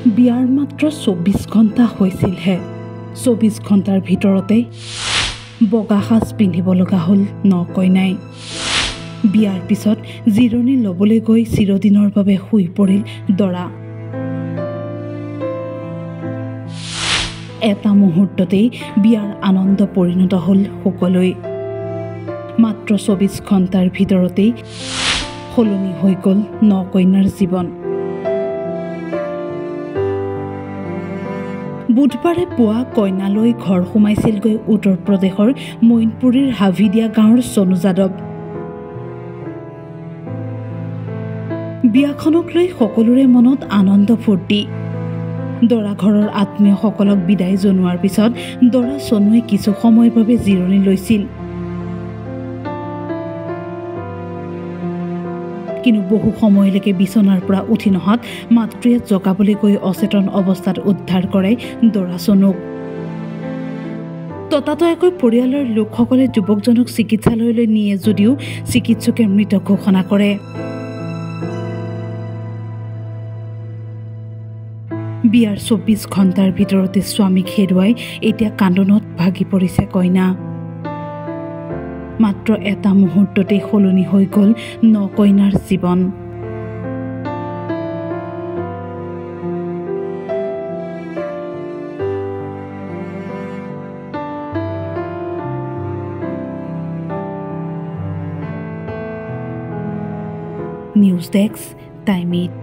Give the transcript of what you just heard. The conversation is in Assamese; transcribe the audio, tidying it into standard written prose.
বিয়াৰ মাত্ৰ ২৪ ঘণ্টা হৈছিলহে ২৪ ঘণ্টাৰ ভিতৰতে বগা সাজ পিন্ধিব লগা হ'ল ন কইনাই বিয়াৰ পিছত জিৰণি ল'বলৈ গৈ চিৰদিনৰ বাবে শুই পৰিল দৰা এটা মুহূৰ্ততেই বিয়াৰ আনন্দ পৰিণত হ'ল সকলোই মাত্ৰ ২৪ ঘণ্টাৰ ভিতৰতেই সলনি হৈ গ'ল ন কইনাৰ জীৱন বুধবাৰে পুৱা কইনালৈ ঘৰ সোমাইছিলগৈ উত্তৰ প্ৰদেশৰ মইনপুৰীৰ হাভিদিয়া গাঁৱৰ সোনু যাদৱ বিয়াখনক লৈ সকলোৰে মনত আনন্দ ফূৰ্তি দৰা ঘৰৰ আত্মীয়সকলক বিদায় জনোৱাৰ পিছত দৰা সোনুৱে কিছু সময়ৰ বাবে জিৰণি লৈছিল কিন্তু বহু সময়লৈকে বিচনাৰ পৰা উঠি নহাত মাতৃয়ে জগাবলৈ গৈ অচেতন অৱস্থাত উদ্ধাৰ কৰে দৰা সোনুক ততাতয়াকৈ পৰিয়ালৰ লোকসকলে যুৱকজনক চিকিৎসালয়লৈ নিয়ে যদিও চিকিৎসকে মৃত ঘোষণা কৰে বিয়াৰ ২৪ ঘণ্টাৰ ভিতৰতে স্বামীক হেৰুৱাই এতিয়া কান্দোনত ভাগি পৰিছে কইনা মাত্ৰ এটা মুহূৰ্ততে সলনি হৈ গ'ল ন কইনাৰ জীৱন নিউজ ডেস্ক টাইম 8